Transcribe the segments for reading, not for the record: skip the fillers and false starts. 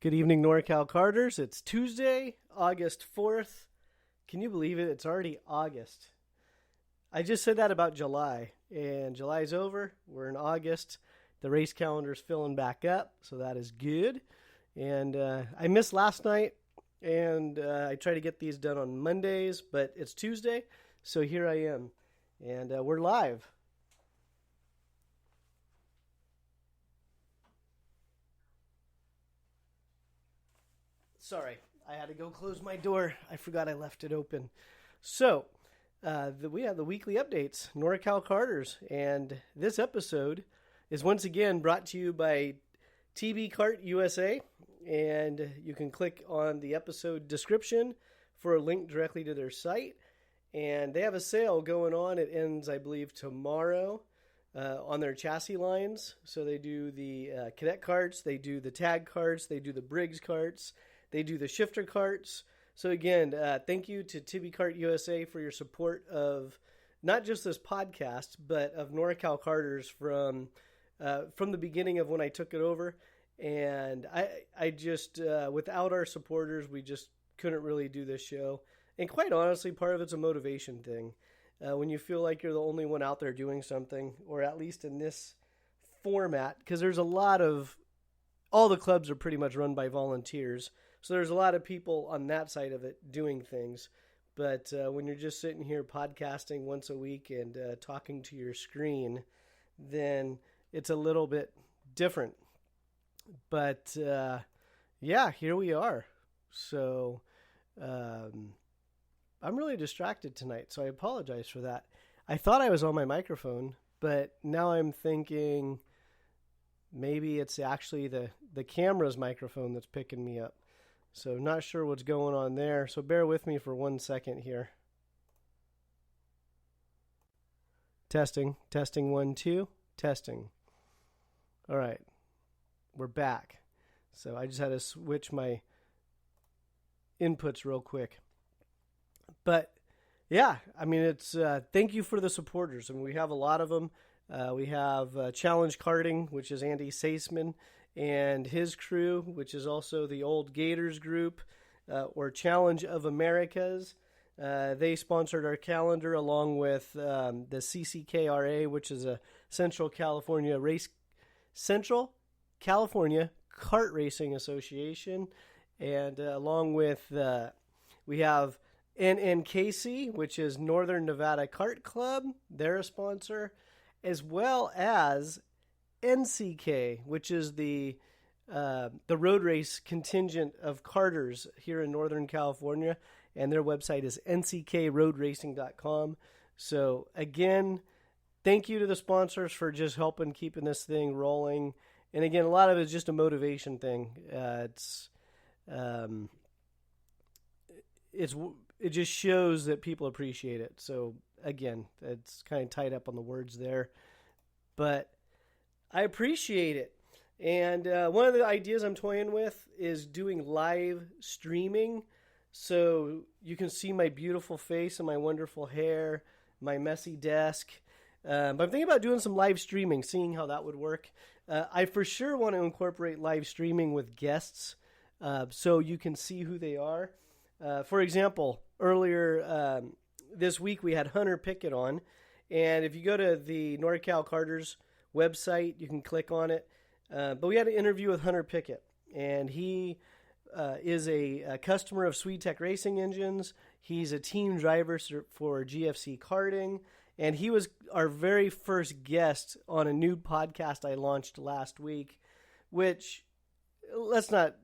Good evening, Norcal Karters. It's Tuesday, August 4th. Can you believe it? It's already August. I just said that about July, and July's over. We're in August. The race calendar's filling back up, so that is good. And I missed last night, and I try to get these done on Mondays, but it's Tuesday, so here I am. And we're live. Sorry, I had to go close my door. I forgot I left it open. So, we have the weekly updates, Norcal Karters, and this episode is once again brought to you by TB Kart USA, and you can click on the episode description for a link directly to their site. And they have a sale going on. It ends, I believe, tomorrow on their chassis lines. So they do the cadet carts, they do the tag carts, they do the Briggs carts, they do the shifter carts. So again, thank you to TB Kart USA for your support of not just this podcast, but of Norcal Karters from the beginning of when I took it over. And I just, without our supporters, we just couldn't really do this show. And quite honestly, part of it's a motivation thing. When you feel like you're the only one out there doing something, or at least in this format, because there's a lot of, all the clubs are pretty much run by volunteers. So there's a lot of people on that side of it doing things. But when you're just sitting here podcasting once a week and talking to your screen, then it's a little bit different. But yeah, here we are. So I'm really distracted tonight, so I apologize for that. I thought I was on my microphone, but now I'm thinking maybe it's actually the camera's microphone that's picking me up. So not sure what's going on there. So bear with me for 1 second here. Testing, 1, 2, testing. All right, we're back. So I just had to switch my inputs real quick. But yeah, I mean, it's thank you for the supporters. I mean, we have a lot of them. We have Challenge Karting, which is Andy Saisman and his crew, which is also the Old Gators group, or Challenge of Americas. They sponsored our calendar along with the CCKRA, which is a Central California Kart Racing Association, and along with we have NNKC, which is Northern Nevada Kart Club. They're a sponsor, as well as NCK, which is the road race contingent of karters here in Northern California, and their website is nckroadracing.com. So again, thank you to the sponsors for just helping keeping this thing rolling. And again, a lot of it is just a motivation thing. It just shows that people appreciate it. So again, it's kind of tied up on the words there, but I appreciate it. And one of the ideas I'm toying with is doing live streaming. So you can see my beautiful face and my wonderful hair, my messy desk. But I'm thinking about doing some live streaming, seeing how that would work. I for sure want to incorporate live streaming with guests so you can see who they are. For example, earlier this week we had Hunter Pickett on. And if you go to the Norcal Karters website, you can click on it. But we had an interview with Hunter Pickett, and he is a customer of SwedeTech racing engines. He's a team driver for GFC Karting, and he was our very first guest on a new podcast I launched last week, which let's not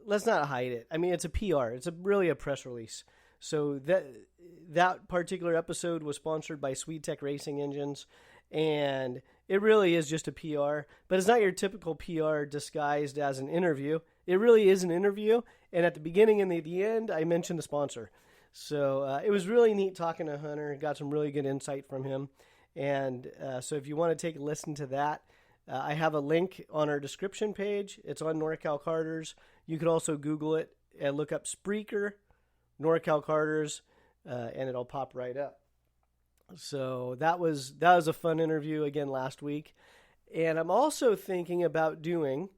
hide it. I mean, it's a PR. It's really a press release. So that particular episode was sponsored by SwedeTech Racing Engines, and it really is just a PR, but it's not your typical PR disguised as an interview. It really is an interview, and at the beginning and the end, I mentioned the sponsor. So it was really neat talking to Hunter. Got some really good insight from him, and so if you want to take a listen to that, I have a link on our description page. It's on Norcal Karters. You could also Google it and look up Spreaker, Norcal Karters, and it'll pop right up. So that was a fun interview again last week. And I'm also thinking about doing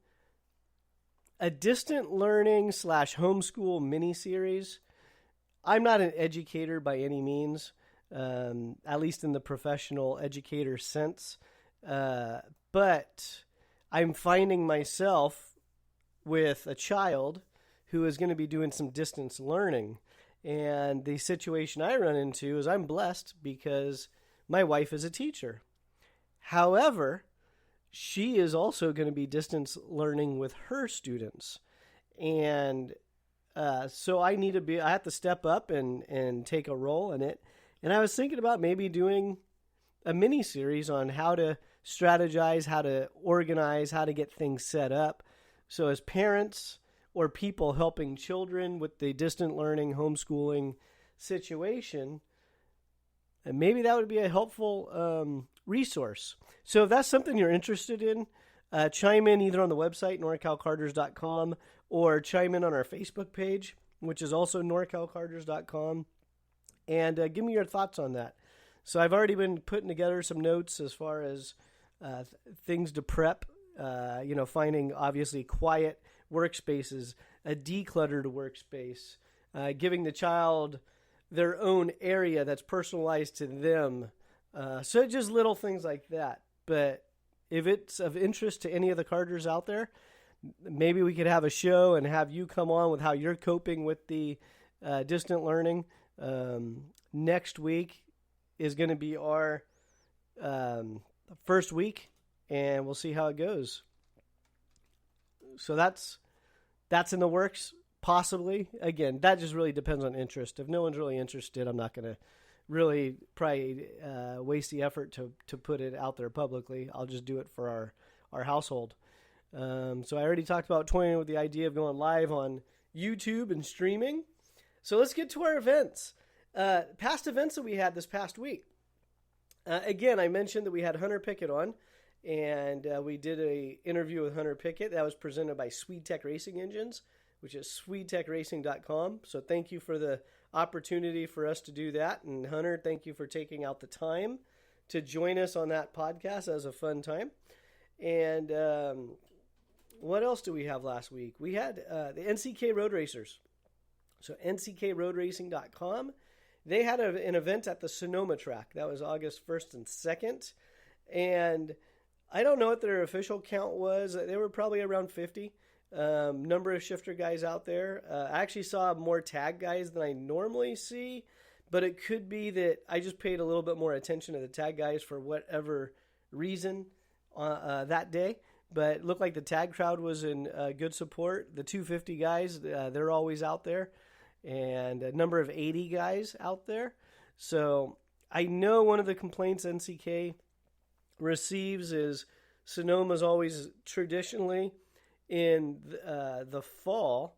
a distant learning / homeschool mini-series. I'm not an educator by any means, at least in the professional educator sense. But I'm finding myself with a child who is going to be doing some distance learning. And the situation I run into is I'm blessed because my wife is a teacher. However, she is also going to be distance learning with her students. And so I have to step up and take a role in it. And I was thinking about maybe doing a mini series on how to strategize, how to organize, how to get things set up. So as parents or people helping children with the distant learning, homeschooling situation, and maybe that would be a helpful resource. So if that's something you're interested in, chime in either on the website, norcalkarters.com, or chime in on our Facebook page, which is also norcalkarters.com, and give me your thoughts on that. So I've already been putting together some notes as far as things to prep, finding obviously quiet workspaces, a decluttered workspace, giving the child their own area that's personalized to them. So just little things like that. But if it's of interest to any of the Karters out there, maybe we could have a show and have you come on with how you're coping with the distant learning. Next week is going to be our first week, and we'll see how it goes. So that's in the works, possibly. Again, that just really depends on interest. If no one's really interested, I'm not going to really probably waste the effort to put it out there publicly. I'll just do it for our household. So I already talked about toying with the idea of going live on YouTube and streaming. So let's get to our events. Past events that we had this past week. Again, I mentioned that we had Hunter Pickett on, and we did an interview with Hunter Pickett. That was presented by SwedeTech Racing Engines, which is swedetechracing.com. So thank you for the opportunity for us to do that. And Hunter, thank you for taking out the time to join us on that podcast. That was a fun time. And what else do we have last week? We had the NCK Road Racers. So nckroadracing.com. They had an event at the Sonoma track. That was August 1st and 2nd. And I don't know what their official count was. They were probably around 50. Number of shifter guys out there. I actually saw more tag guys than I normally see, but it could be that I just paid a little bit more attention to the tag guys for whatever reason that day. But it looked like the tag crowd was in good support. The 250 guys, they're always out there. And a number of 80 guys out there. So I know one of the complaints NCK receives is Sonoma's always traditionally in the fall.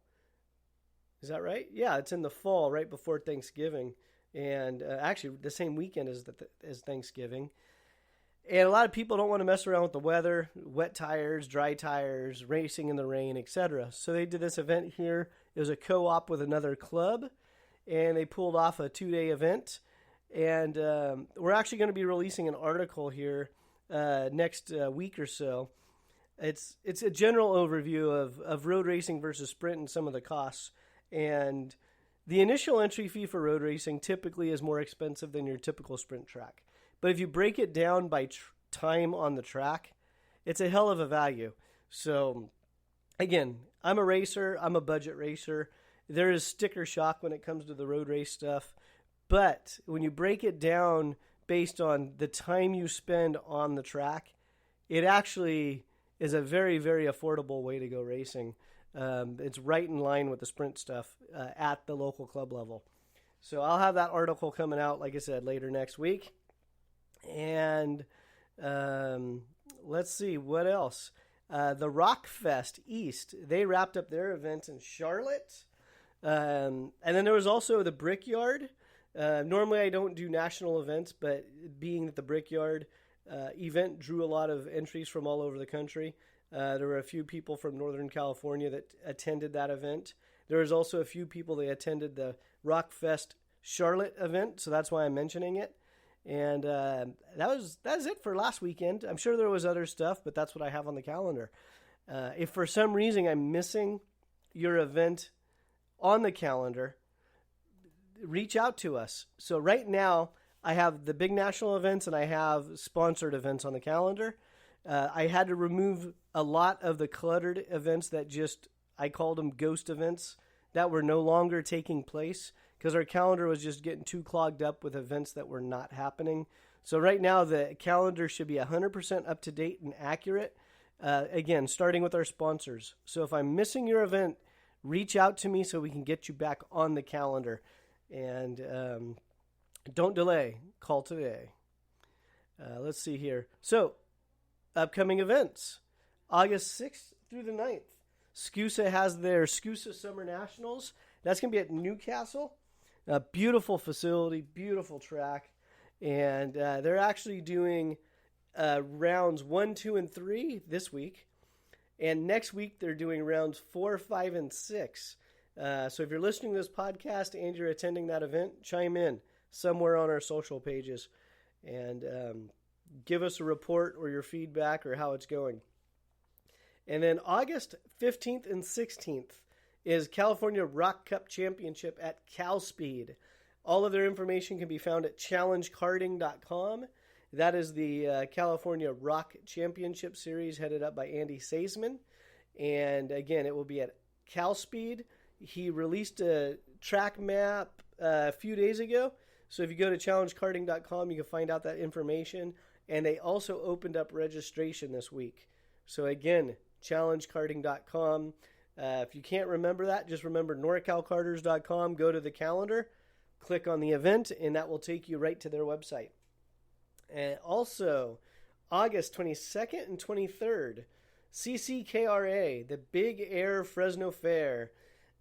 Is that right? Yeah, it's in the fall, right before Thanksgiving. And actually the same weekend as Thanksgiving. And a lot of people don't want to mess around with the weather, wet tires, dry tires, racing in the rain, etc. So they did this event here. It was a co-op with another club, and they pulled off a 2-day event. And we're actually going to be releasing an article here next week or so. It's a general overview of road racing versus sprint and some of the costs. And the initial entry fee for road racing typically is more expensive than your typical sprint track. But if you break it down by time on the track, it's a hell of a value. So, again, I'm a racer. I'm a budget racer. There is sticker shock when it comes to the road race stuff. But when you break it down based on the time you spend on the track, it actually is a very, very affordable way to go racing. It's right in line with the sprint stuff at the local club level. So I'll have that article coming out, like I said, later next week. And let's see, what else? The Rockfest East, they wrapped up their event in Charlotte. And then there was also the Brickyard. Normally I don't do national events, but being that the Brickyard event drew a lot of entries from all over the country, there were a few people from Northern California that attended that event. There was also a few people that attended the Rockfest Charlotte event, so that's why I'm mentioning it. And that was it for last weekend. I'm sure there was other stuff, but that's what I have on the calendar. If for some reason I'm missing your event on the calendar, reach out to us. So right now, I have the big national events and I have sponsored events on the calendar. I had to remove a lot of the cluttered events that I called them ghost events that were no longer taking place because our calendar was just getting too clogged up with events that were not happening. So right now, the calendar should be 100% up to date and accurate. Again, starting with our sponsors. So if I'm missing your event, reach out to me so we can get you back on the calendar. And don't delay. Call today. Let's see here. So, upcoming events. August 6th through the 9th. SKUSA has their SKUSA Summer Nationals. That's going to be at Newcastle. A beautiful facility, beautiful track. And they're actually doing rounds 1, 2, and 3 this week. And next week, they're doing rounds 4, 5, and 6. So if you're listening to this podcast and you're attending that event, chime in somewhere on our social pages and give us a report or your feedback or how it's going. And then August 15th and 16th is California Rock Cup Championship at CalSpeed. All of their information can be found at challengekarting.com. That is the California Rock Championship Series headed up by Andy Seisman. And again, it will be at CalSpeed. He released a track map a few days ago. So if you go to challengekarting.com, you can find out that information. And they also opened up registration this week. So again, challengekarting.com. If you can't remember that, just remember norcalkarters.com. Go to the calendar, click on the event, and that will take you right to their website. And also, August 22nd and 23rd, CCKRA, the Big Air Fresno Fair.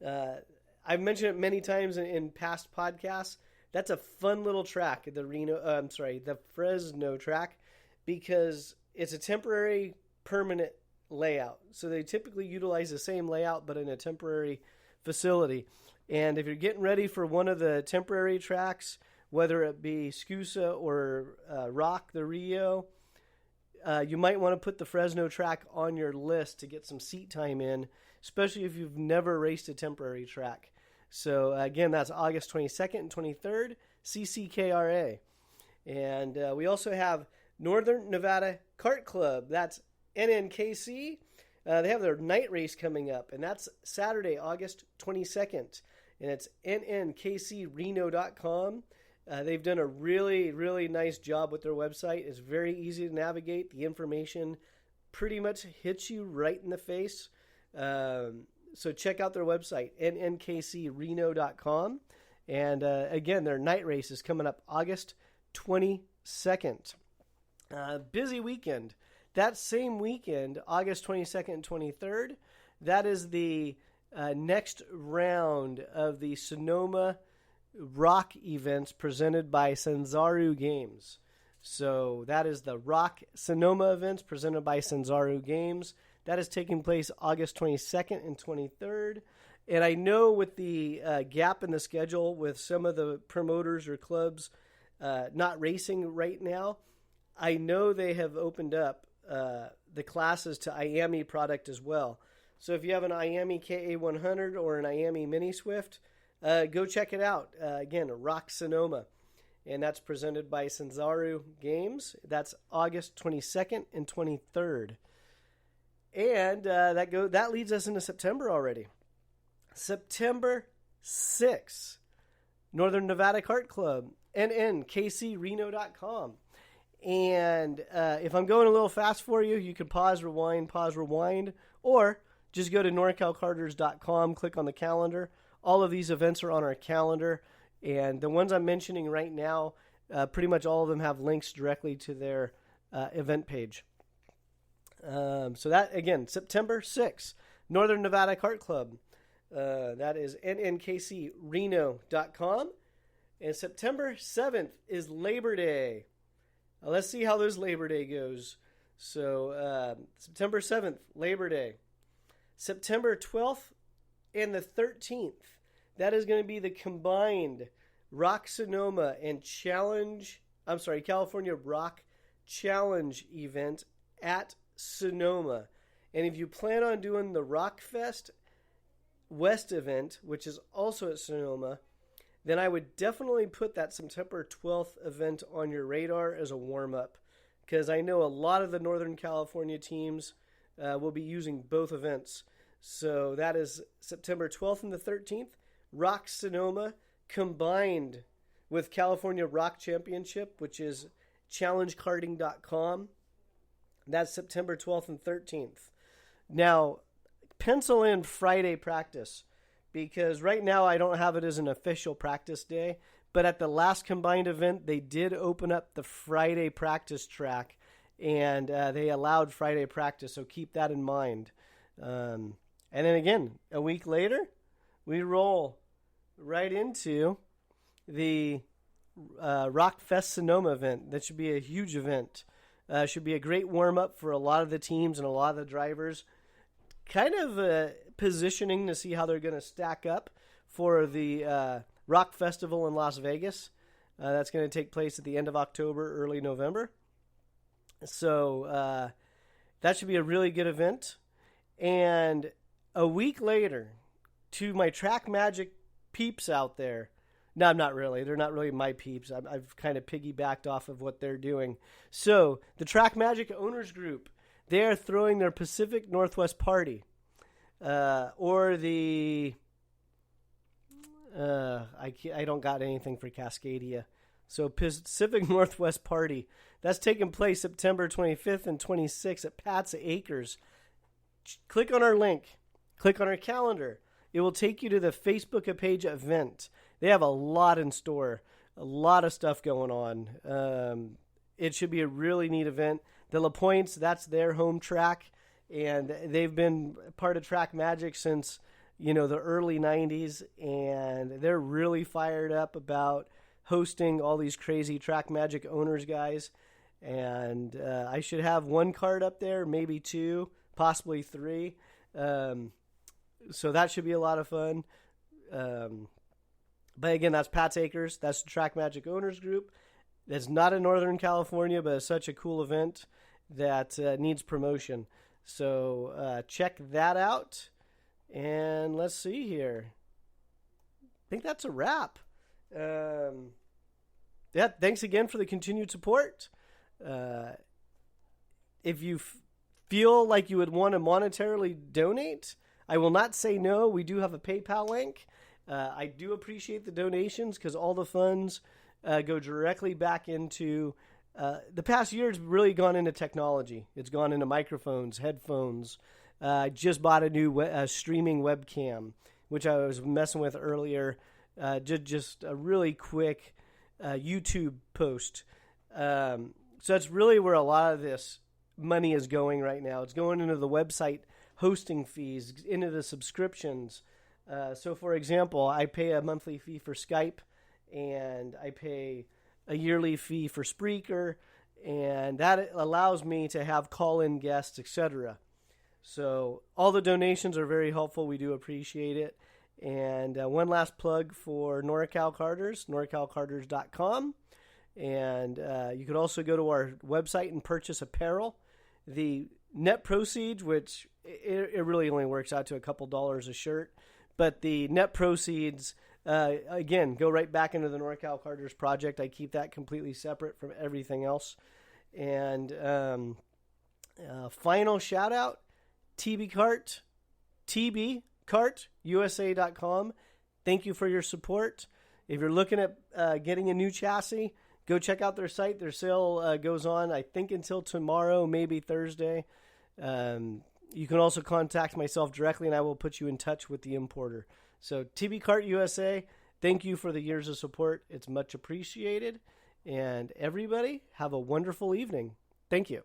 I've mentioned it many times in past podcasts. That's a fun little track, the Fresno track, because it's a temporary, permanent layout. So they typically utilize the same layout, but in a temporary facility. And if you're getting ready for one of the temporary tracks, whether it be SKUSA or Rock the Rio, you might want to put the Fresno track on your list to get some seat time in, especially if you've never raced a temporary track. So again, that's August 22nd and 23rd, CCKRA. And we also have Northern Nevada Kart Club. That's NNKC. They have their night race coming up, and that's Saturday, August 22nd. And it's nnkcreno.com. They've done a really, really nice job with their website. It's very easy to navigate. The information pretty much hits you right in the face. So check out their website, nnkcreno.com. And again, their night race is coming up August 22nd. Busy weekend. That same weekend, August 22nd and 23rd, that is the next round of the Sonoma Rock events presented by Sanzaru Games. So that is the Rock Sonoma events presented by Sanzaru Games. That is taking place August 22nd and 23rd. And I know with the gap in the schedule with some of the promoters or clubs not racing right now, I know they have opened up the classes to IAMI product as well. So if you have an IAMI KA100 or an IAMI Mini Swift, go check it out. Again, Rock Sonoma. And that's presented by Sanzaru Games. That's August 22nd and 23rd. And that leads us into September already. September 6th, Northern Nevada Kart Club, NNKCreno.com. And if I'm going a little fast for you, you can pause, rewind, or just go to norcalkarters.com, click on the calendar. All of these events are on our calendar, and the ones I'm mentioning right now, pretty much all of them have links directly to their event page. So that, again, September 6th, Northern Nevada Kart Club. That is nnkcreno.com. And September 7th is Labor Day. Let's see how this Labor Day goes. So September 7th, Labor Day. September 12th and the 13th, that is going to be the combined Rock Sonoma and California Rock Challenge event at Sonoma. And if you plan on doing the Rockfest West event, which is also at Sonoma, then I would definitely put that September 12th event on your radar as a warm-up, because I know a lot of the Northern California teams will be using both events. So that is September 12th and the 13th, Rock Sonoma, combined with California Rock Championship, which is challengekarting.com. That's September 12th and 13th. Now, pencil in Friday practice, because right now I don't have it as an official practice day, but at the last combined event, they did open up the Friday practice track, and they allowed Friday practice, so keep that in mind. And then again, a week later, we roll right into the Rockfest Sonoma event. That should be a huge event. Should be a great warm-up for a lot of the teams and a lot of the drivers. Kind of positioning to see how they're going to stack up for the Rock Festival in Las Vegas. That's going to take place at the end of October, early November. So that should be a really good event. And a week later, to my Track Magic peeps out there, no, I'm not really. They're not really my peeps. I've kind of piggybacked off of what they're doing. So the Track Magic Owners Group, they are throwing their Pacific Northwest Party, or the I don't got anything for Cascadia. So Pacific Northwest Party, that's taking place September 25th and 26th at Pat's Acres. Click on our link. Click on our calendar. It will take you to the Facebook page event. They have a lot in store, a lot of stuff going on. It should be a really neat event. The La Pointes, that's their home track, and they've been part of Track Magic since, the early 90s, and they're really fired up about hosting all these crazy Track Magic owners guys. And I should have one card up there, maybe two, possibly three. So that should be a lot of fun. But again, that's Pat's Acres. That's the Track Magic Owners Group. That's not in Northern California, but it's such a cool event that needs promotion. So check that out. And let's see here. I think that's a wrap. Thanks again for the continued support. If you feel like you would want to monetarily donate, I will not say no. We do have a PayPal link. I do appreciate the donations because all the funds go directly back into the past year. It's really gone into technology. It's gone into microphones, headphones. I just bought a new streaming webcam, which I was messing with earlier. Just a really quick YouTube post. So that's really where a lot of this money is going right now. It's going into the website hosting fees, into the subscriptions. So, for example, I pay a monthly fee for Skype, and I pay a yearly fee for Spreaker, and that allows me to have call-in guests, etc. So all the donations are very helpful. We do appreciate it. And one last plug for Norcal Karters, norcalkarters.com. And you could also go to our website and purchase apparel. The net proceeds, which it really only works out to a couple dollars a shirt, but the net proceeds, again, go right back into the Norcal Karters project. I keep that completely separate from everything else. And final shout out, tbkartusa.com. Thank you for your support. If you're looking at getting a new chassis, go check out their site. Their sale goes on, I think, until tomorrow, maybe Thursday. You can also contact myself directly, and I will put you in touch with the importer. So TB Kart USA, thank you for the years of support. It's much appreciated. And everybody, have a wonderful evening. Thank you.